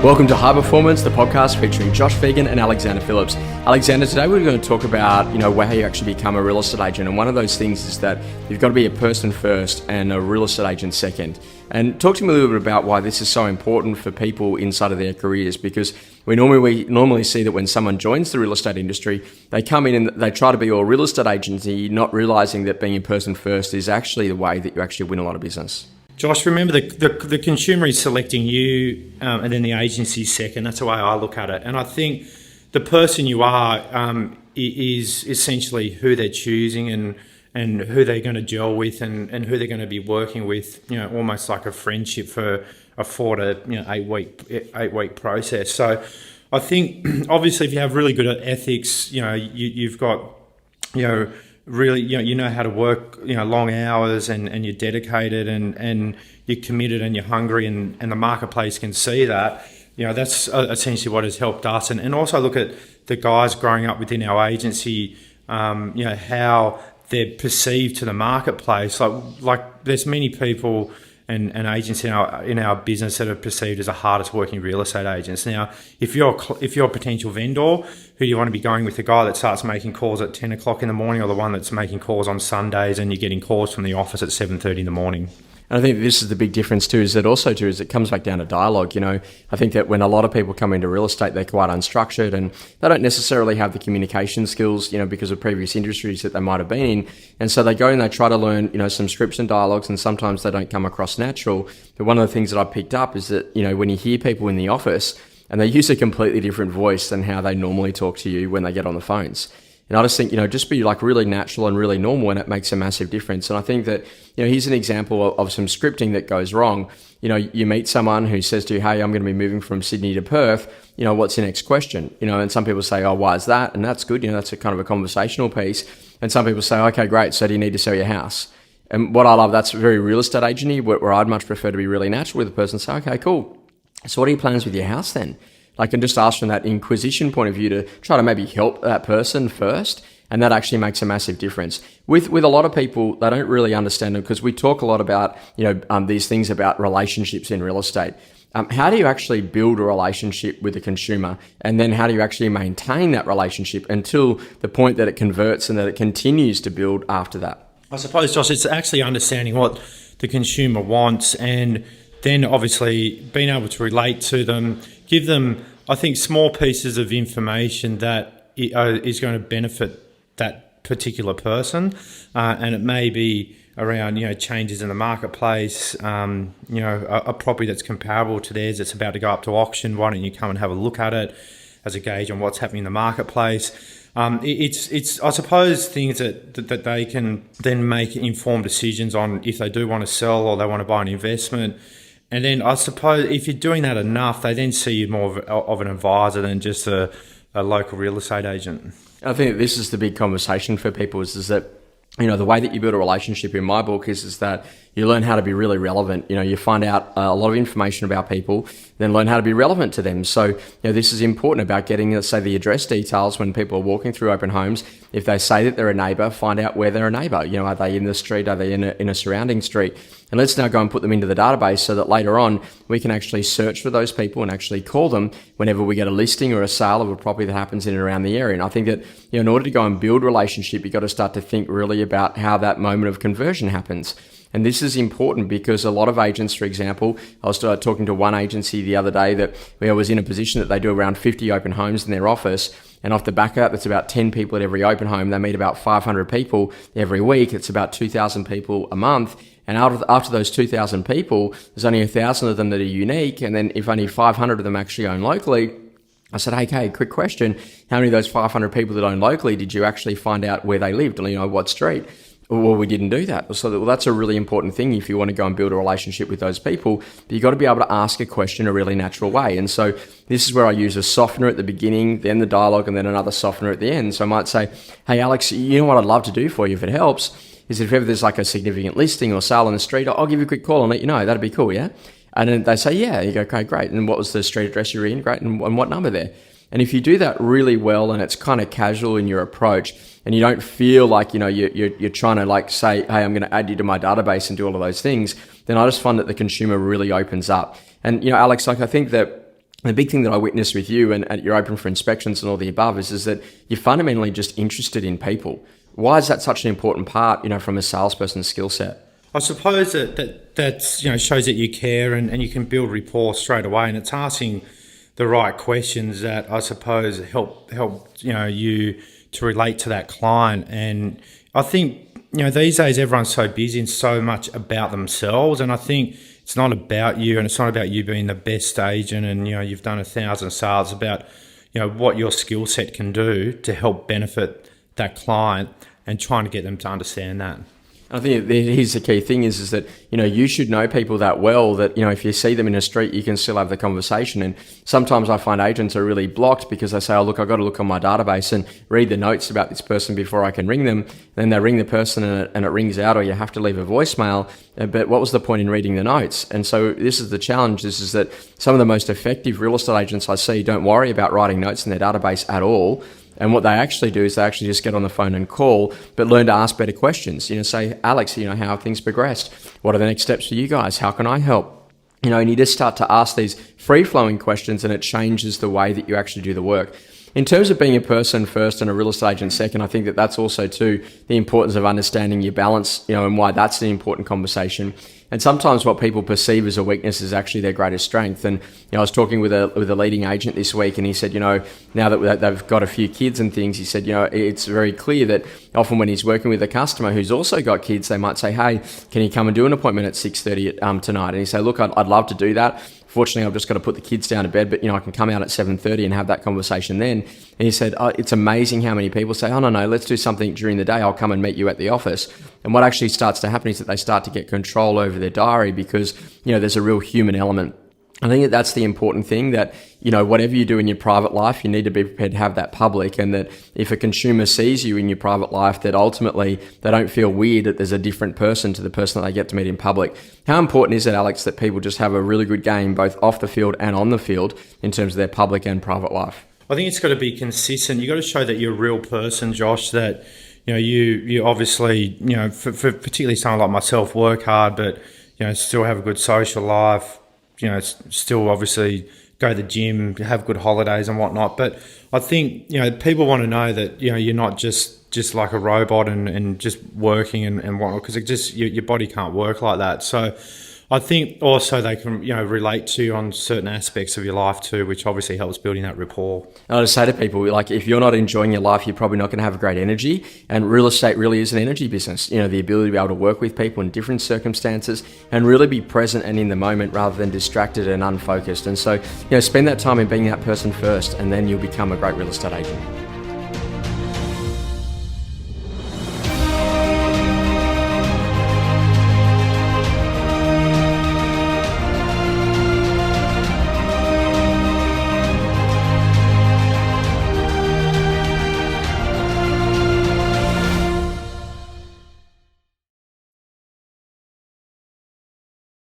Welcome to High Performance, the podcast featuring Josh Phegan and Alexander Phillips. Alexander, today we're going to talk about, how you actually become a real estate agent. And one of those things is that you've got to be a person first and a real estate agent second. And talk to me a little bit about why this is so important for people inside of their careers, because we normally see that when someone joins the real estate industry, they come in and they try to be a real estate agency, not realizing that being a person first is actually the way that you actually win a lot of business. Josh, remember the consumer is selecting you and then the agency second. That's the way I look at it. And I think the person you are is essentially who they're choosing and who they're going to gel with and who they're going to be working with, almost like a friendship for a 4 to 8 week process. So I think obviously if you have really good ethics, you've got, really, you know how to work, long hours and you're dedicated and you're committed and you're hungry and the marketplace can see that, that's essentially what has helped us. And also look at the guys growing up within our agency, how they're perceived to the marketplace. Like there's many people and agents in our business that are perceived as the hardest working real estate agents. Now, if you're a potential vendor, who do you want to be going with? The guy that starts making calls at 10 o'clock in the morning, or the one that's making calls on Sundays and you're getting calls from the office at 7:30 in the morning? And I think this is the big difference too, is it comes back down to dialogue. I think that when a lot of people come into real estate, they're quite unstructured and they don't necessarily have the communication skills, because of previous industries that they might have been in. And so they go and they try to learn, some scripts and dialogues, and sometimes they don't come across natural. But one of the things that I picked up is that, when you hear people in the office and they use a completely different voice than how they normally talk to you when they get on the phones. And I just think, just be like really natural and really normal, and it makes a massive difference. And I think that, here's an example of some scripting that goes wrong. You meet someone who says to you, hey, I'm going to be moving from Sydney to Perth. What's your next question? And some people say, oh, why is that? And that's good. That's a kind of a conversational piece. And some people say, okay, great. So do you need to sell your house? And what I love, that's very real estate agency, where I'd much prefer to be really natural with a person and say, okay, cool. So what are your plans with your house then? And just ask from that inquisition point of view to try to maybe help that person first. And that actually makes a massive difference. With a lot of people, they don't really understand it, because we talk a lot about, these things about relationships in real estate. How do you actually build a relationship with the consumer? And then how do you actually maintain that relationship until the point that it converts and that it continues to build after that? I suppose, Josh, it's actually understanding what the consumer wants, and then obviously being able to relate to them, give them, I think, small pieces of information that is going to benefit that particular person. And it may be around, changes in the marketplace, a property that's comparable to theirs that's about to go up to auction. Why don't you come and have a look at it as a gauge on what's happening in the marketplace? It's I suppose things that they can then make informed decisions on if they do want to sell or they want to buy an investment. And then I suppose if you're doing that enough, they then see you more of an advisor than just a local real estate agent. I think this is the big conversation for people is that, the way that you build a relationship in my book is that you learn how to be really relevant. You find out a lot of information about people, then learn how to be relevant to them. So, this is important about getting, let's say, the address details when people are walking through open homes. If they say that they're a neighbour, find out where they're a neighbour. Are they in the street? Are they in a surrounding street? And let's now go and put them into the database so that later on we can actually search for those people and actually call them whenever we get a listing or a sale of a property that happens in and around the area. And I think that, in order to go and build relationship, you've got to start to think really about how that moment of conversion happens. And this is important because a lot of agents, for example, I was talking to one agency the other day that was in a position that they do around 50 open homes in their office. And off the back of that, that's about 10 people at every open home. They meet about 500 people every week. It's about 2,000 people a month. And after those 2,000 people, there's only 1,000 of them that are unique. And then if only 500 of them actually own locally, I said, okay, quick question. How many of those 500 people that own locally did you actually find out where they lived? What street? Well, we didn't do that. So that's a really important thing if you want to go and build a relationship with those people. But you've got to be able to ask a question a really natural way. And so this is where I use a softener at the beginning, then the dialogue, and then another softener at the end. So I might say, hey, Alex, what I'd love to do for you if it helps is if ever there's like a significant listing or sale on the street, I'll give you a quick call and let you know. That'd be cool, yeah? And then they say, yeah. You go, okay, great. And what was the street address you're in? Great. And what number there? And if you do that really well and it's kind of casual in your approach and you don't feel like, you're trying to say, hey, I'm going to add you to my database and do all of those things, then I just find that the consumer really opens up. And, Alex, I think that The big thing that I witnessed with you and at you're open for inspections and all the above is that you're fundamentally just interested in people. Why is that such an important part, from a salesperson's skill set? I suppose that's shows that you care and you can build rapport straight away, and it's asking the right questions that I suppose help you to relate to that client. And I think these days everyone's so busy and so much about themselves, and I think it's not about you, and it's not about you being the best agent and you've done 1,000 sales. It's about what your skill set can do to help benefit that client and trying to get them to understand that. I think here's the key thing is that, you should know people that well that, if you see them in a street, you can still have the conversation. And sometimes I find agents are really blocked because they say, oh, look, I've got to look on my database and read the notes about this person before I can ring them. Then they ring the person and it rings out, or you have to leave a voicemail. But what was the point in reading the notes? And so this is the challenge. This is that some of the most effective real estate agents I see don't worry about writing notes in their database at all. And what they actually do is they actually just get on the phone and call, but learn to ask better questions. Say, Alex, how have things progressed? What are the next steps for you guys? How can I help? And you just start to ask these free-flowing questions, and it changes the way that you actually do the work. In terms of being a person first and a real estate agent second, I think that that's also too the importance of understanding your balance, and why that's an important conversation. And sometimes what people perceive as a weakness is actually their greatest strength. And I was talking with a leading agent this week, and he said, now that they've got a few kids and things, he said, it's very clear that often when he's working with a customer who's also got kids, they might say, hey, can you come and do an appointment at 6:30 tonight? And he say, look, I'd love to do that. Fortunately, I've just got to put the kids down to bed, but I can come out at 7:30 and have that conversation then. And he said, it's amazing how many people say, oh, no, let's do something during the day. I'll come and meet you at the office. And what actually starts to happen is that they start to get control over their diary because, there's a real human element. I think that's the important thing, that, whatever you do in your private life, you need to be prepared to have that public, and that if a consumer sees you in your private life, that ultimately they don't feel weird that there's a different person to the person that they get to meet in public. How important is it, Alex, that people just have a really good game both off the field and on the field in terms of their public and private life? I think it's got to be consistent. You've got to show that you're a real person, Josh, that you obviously, for particularly someone like myself, work hard, but still have a good social life, still obviously go to the gym, have good holidays and whatnot. But I think, people want to know that, you're not just like a robot and just working and whatnot, because it just, your body can't work like that. So I think also they can, relate to you on certain aspects of your life too, which obviously helps building that rapport. And I just say to people, if you're not enjoying your life, you're probably not going to have a great energy. And real estate really is an energy business. The ability to be able to work with people in different circumstances and really be present and in the moment rather than distracted and unfocused. And so, spend that time in being that person first, and then you'll become a great real estate agent.